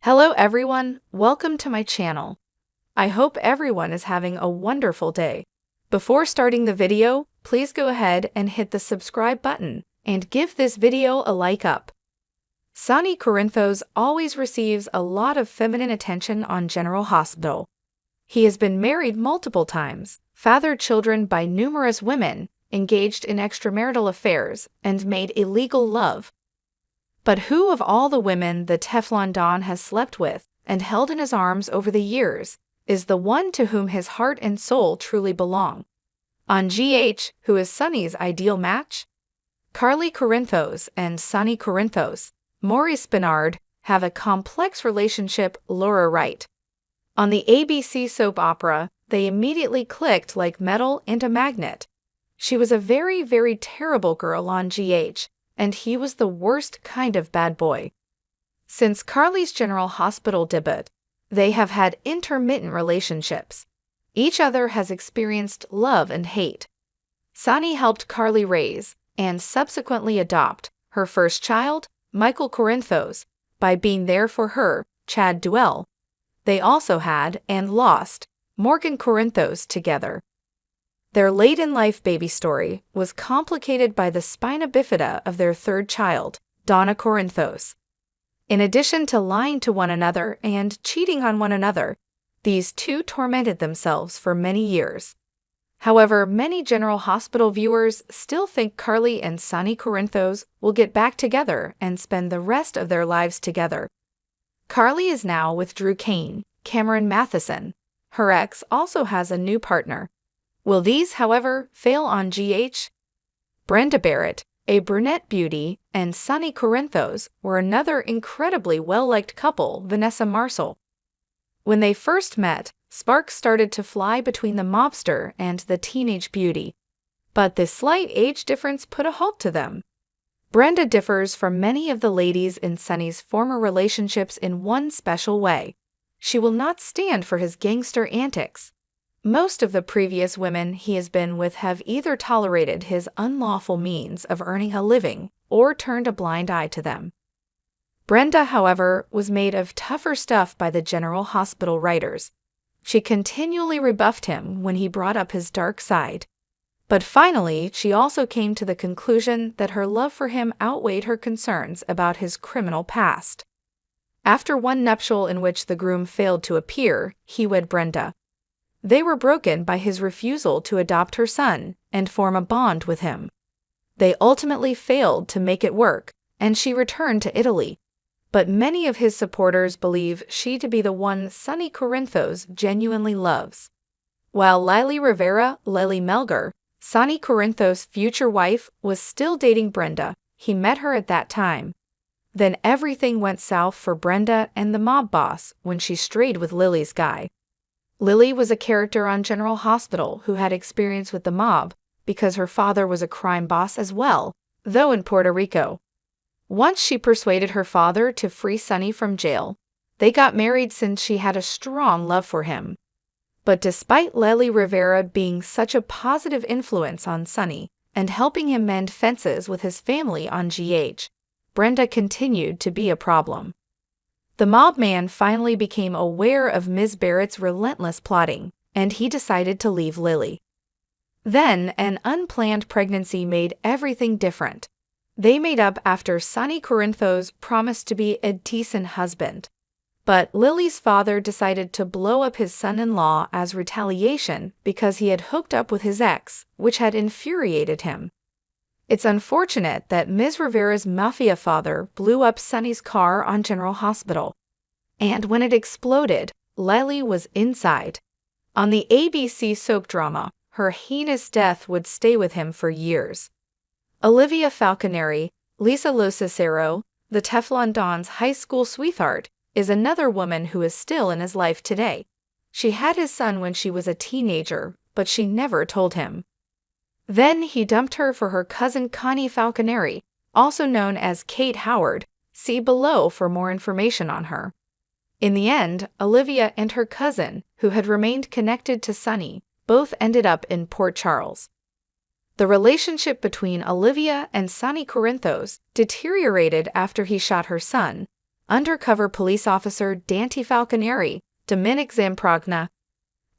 Hello everyone, welcome to my channel. I hope everyone is having a wonderful day. Before starting the video, please go ahead and hit the subscribe button and give this video a like up. Sonny Corinthos always receives a lot of feminine attention on General Hospital. He has been married multiple times, fathered children by numerous women, engaged in extramarital affairs, and made illegal love. But who of all the women the Teflon Don has slept with and held in his arms over the years is the one to whom his heart and soul truly belong? On GH, who is Sonny's ideal match? Carly Corinthos and Sonny Corinthos, Maurice Benard, have a complex relationship. Laura Wright. On the ABC soap opera, they immediately clicked like metal and a magnet. She was a very, very terrible girl on GH, and he was the worst kind of bad boy. Since Carly's General Hospital debut, they have had intermittent relationships. Each other has experienced love and hate. Sonny helped Carly raise, and subsequently adopt, her first child, Michael Corinthos, by being there for her, Chad Duell. They also had, and lost, Morgan Corinthos together. Their late-in-life baby story was complicated by the spina bifida of their third child, Donna Corinthos. In addition to lying to one another and cheating on one another, these two tormented themselves for many years. However, many General Hospital viewers still think Carly and Sonny Corinthos will get back together and spend the rest of their lives together. Carly is now with Drew Kane, Cameron Matheson. Her ex also has a new partner. Will these, however, fail on GH? Brenda Barrett, a brunette beauty, and Sonny Corinthos were another incredibly well-liked couple. Vanessa Marcel. When they first met, sparks started to fly between the mobster and the teenage beauty. But this slight age difference put a halt to them. Brenda differs from many of the ladies in Sonny's former relationships in one special way. She will not stand for his gangster antics. Most of the previous women he has been with have either tolerated his unlawful means of earning a living or turned a blind eye to them. Brenda, however, was made of tougher stuff by the General Hospital writers. She continually rebuffed him when he brought up his dark side. But finally, she also came to the conclusion that her love for him outweighed her concerns about his criminal past. After one nuptial in which the groom failed to appear, he wed Brenda. They were broken by his refusal to adopt her son and form a bond with him. They ultimately failed to make it work, and she returned to Italy. But many of his supporters believe she to be the one Sonny Corinthos genuinely loves. While Lily Melgar, Sonny Corinthos' future wife, was still dating Brenda, he met her at that time. Then everything went south for Brenda and the mob boss when she strayed with Lily's guy. Lily was a character on General Hospital who had experience with the mob because her father was a crime boss as well, though in Puerto Rico. Once she persuaded her father to free Sonny from jail. They got married since she had a strong love for him. But despite Lely Rivera being such a positive influence on Sonny and helping him mend fences with his family on GH, Brenda continued to be a problem. The mob man finally became aware of Ms. Barrett's relentless plotting, and he decided to leave Lily. Then, an unplanned pregnancy made everything different. They made up after Sonny Corinthos promised to be a decent husband. But Lily's father decided to blow up his son-in-law as retaliation because he had hooked up with his ex, which had infuriated him. It's unfortunate that Ms. Rivera's mafia father blew up Sonny's car on General Hospital. And when it exploded, Lily was inside. On the ABC soap drama, her heinous death would stay with him for years. Olivia Falconeri, Lisa Locicero, the Teflon Don's high school sweetheart, is another woman who is still in his life today. She had his son when she was a teenager, but she never told him. Then he dumped her for her cousin Connie Falconeri, also known as Kate Howard. See below for more information on her. In the end, Olivia and her cousin, who had remained connected to Sonny, both ended up in Port Charles. The relationship between Olivia and Sonny Corinthos deteriorated after he shot her son. undercover police officer Dante Falconeri, Dominic Zamprogna.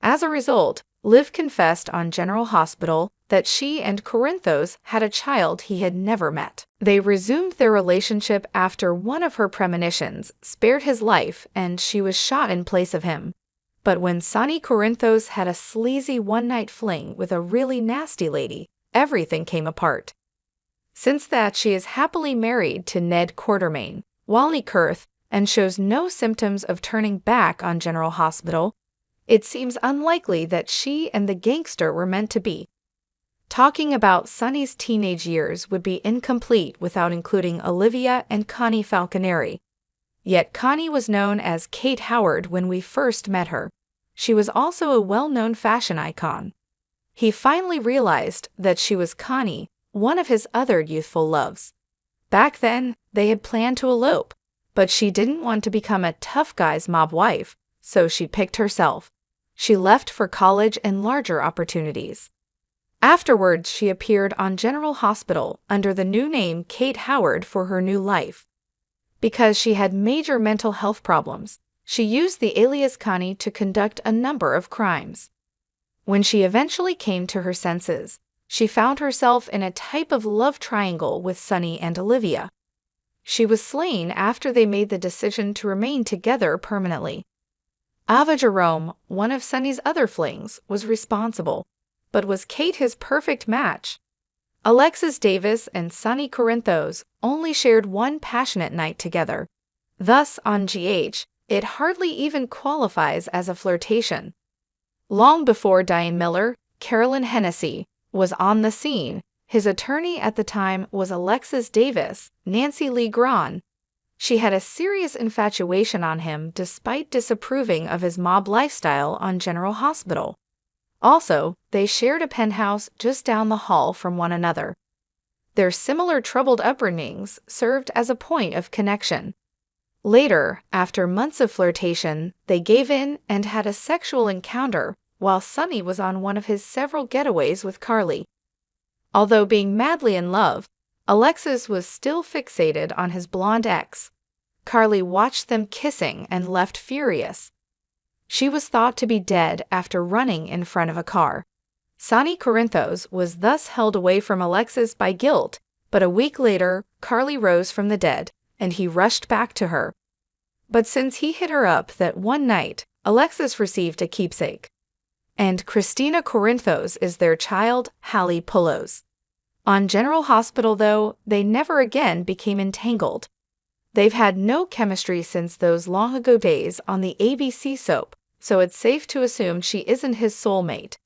As a result, Liv confessed on General Hospital that she and Corinthos had a child he had never met. They resumed their relationship after one of her premonitions spared his life and she was shot in place of him. But when Sonny Corinthos had a sleazy one-night fling with a really nasty lady, everything came apart. Since that, she is happily married to Ned Quartermain, Wally Kurth, and shows no symptoms of turning back on General Hospital. It seems unlikely that she and the gangster were meant to be. Talking about Sonny's teenage years would be incomplete without including Olivia and Connie Falconeri. Yet Connie was known as Kate Howard when we first met her. She was also a well-known fashion icon. He finally realized that she was Connie, one of his other youthful loves. Back then, they had planned to elope, but she didn't want to become a tough guy's mob wife, so she picked herself. She left for college and larger opportunities. Afterwards, she appeared on General Hospital under the new name Kate Howard for her new life. Because she had major mental health problems, she used the alias Connie to conduct a number of crimes. When she eventually came to her senses, she found herself in a type of love triangle with Sonny and Olivia. She was slain after they made the decision to remain together permanently. Ava Jerome, one of Sonny's other flings, was responsible, but was Kate his perfect match? Alexis Davis and Sonny Corinthos only shared one passionate night together. Thus, on GH, it hardly even qualifies as a flirtation. Long before Diane Miller, Carolyn Hennessy was on the scene. His attorney at the time was Alexis Davis, Nancy Lee Grahn. She had a serious infatuation on him despite disapproving of his mob lifestyle on General Hospital. Also, they shared a penthouse just down the hall from one another. Their similar troubled upbringings served as a point of connection. Later, after months of flirtation, they gave in and had a sexual encounter while Sonny was on one of his several getaways with Carly. Although being madly in love, Alexis was still fixated on his blonde ex. Carly watched them kissing and left furious. She was thought to be dead after running in front of a car. Sonny Corinthos was thus held away from Alexis by guilt, but a week later, Carly rose from the dead, and he rushed back to her. But since he hit her up that one night, Alexis received a keepsake. And Christina Corinthos is their child, Hallie Pullos. On General Hospital, though, they never again became entangled. They've had no chemistry since those long-ago days on the ABC soap, so it's safe to assume she isn't his soulmate.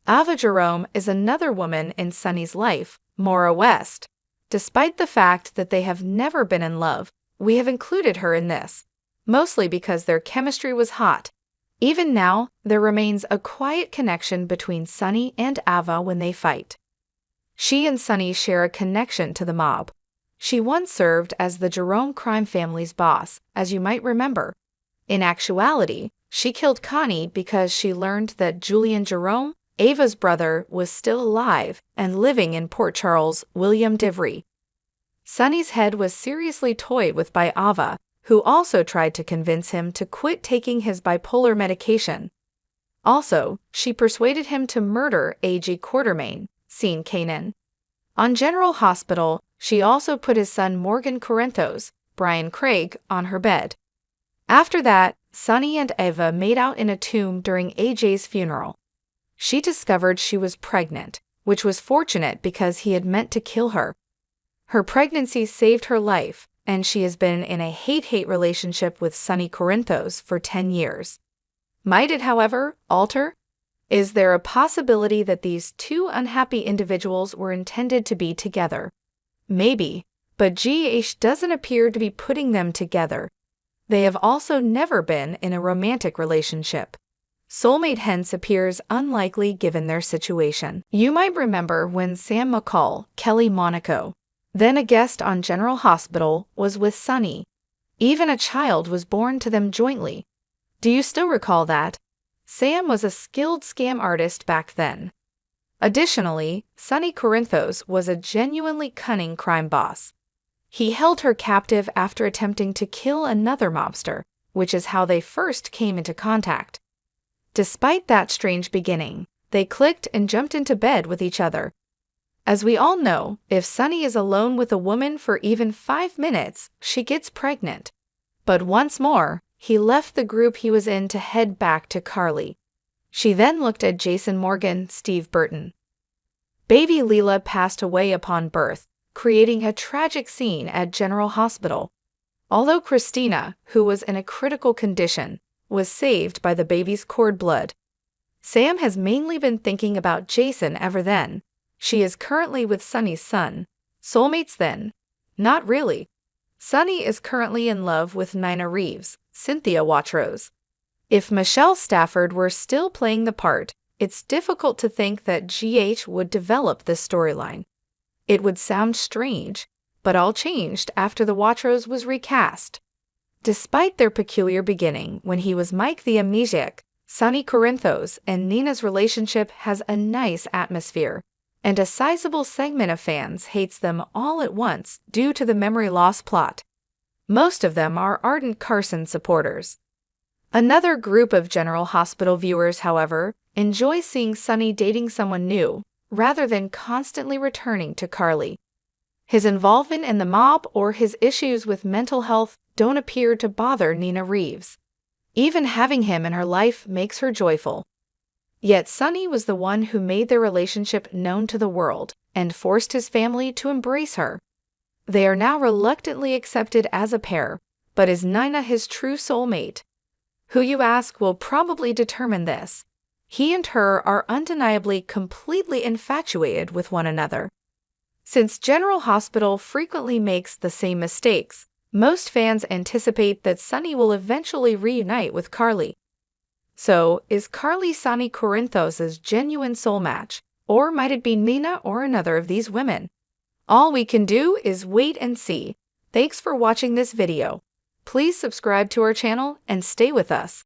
Ava Jerome is another woman in Sonny's life, Maura West. Despite the fact that they have never been in love, we have included her in this, mostly because their chemistry was hot. Even now, there remains a quiet connection between Sonny and Ava when they fight. She and Sonny share a connection to the mob. She once served as the Jerome crime family's boss, as you might remember. In actuality, she killed Connie because she learned that Julian Jerome, Ava's brother, was still alive and living in Port Charles, William Divry. Sonny's head was seriously toyed with by Ava, who also tried to convince him to quit taking his bipolar medication. Also, she persuaded him to murder A.G. Quartermain, seen Kanan. On General Hospital, she also put his son Morgan Corinthos, Brian Craig, on her bed. After that, Sonny and Ava made out in a tomb during A.J.'s funeral. She discovered she was pregnant, which was fortunate because he had meant to kill her. Her pregnancy saved her life, and she has been in a hate-hate relationship with Sonny Corinthos for 10 years. Might it, however, alter? Is there a possibility that these two unhappy individuals were intended to be together? Maybe, but GH doesn't appear to be putting them together. They have also never been in a romantic relationship. Soulmate hence appears unlikely given their situation. You might remember when Sam McCall, Kelly Monaco, then a guest on General Hospital, was with Sonny. Even a child was born to them jointly. Do you still recall that? Sam was a skilled scam artist back then. Additionally, Sonny Corinthos was a genuinely cunning crime boss. He held her captive after attempting to kill another mobster, which is how they first came into contact. Despite that strange beginning, they clicked and jumped into bed with each other. As we all know, if Sonny is alone with a woman for even 5 minutes, she gets pregnant. But once more, he left the group he was in to head back to Carly. She then looked at Jason Morgan, Steve Burton. Baby Leela passed away upon birth, creating a tragic scene at General Hospital. Although Christina, who was in a critical condition, was saved by the baby's cord blood. Sam has mainly been thinking about Jason ever then. She is currently with Sonny's son. Soulmates then? Not really. Sonny is currently in love with Nina Reeves, Cynthia Watrous. If Michelle Stafford were still playing the part, it's difficult to think that GH would develop this storyline. It would sound strange, but all changed after the Watrous was recast. Despite their peculiar beginning when he was Mike the Amnesiac, Sonny Corinthos and Nina's relationship has a nice atmosphere, and a sizable segment of fans hates them all at once due to the memory loss plot. Most of them are ardent Carson supporters. Another group of General Hospital viewers, however, enjoy seeing Sonny dating someone new, rather than constantly returning to Carly. His involvement in the mob or his issues with mental health don't appear to bother Nina Reeves. Even having him in her life makes her joyful. Yet Sonny was the one who made their relationship known to the world and forced his family to embrace her. They are now reluctantly accepted as a pair, but is Nina his true soulmate? Who you ask will probably determine this. He and her are undeniably completely infatuated with one another. Since General Hospital frequently makes the same mistakes, most fans anticipate that Sonny will eventually reunite with Carly. So, is Carly Sonny Corinthos' genuine soul match, or might it be Nina or another of these women? All we can do is wait and see. Thanks for watching this video. Please subscribe to our channel and stay with us.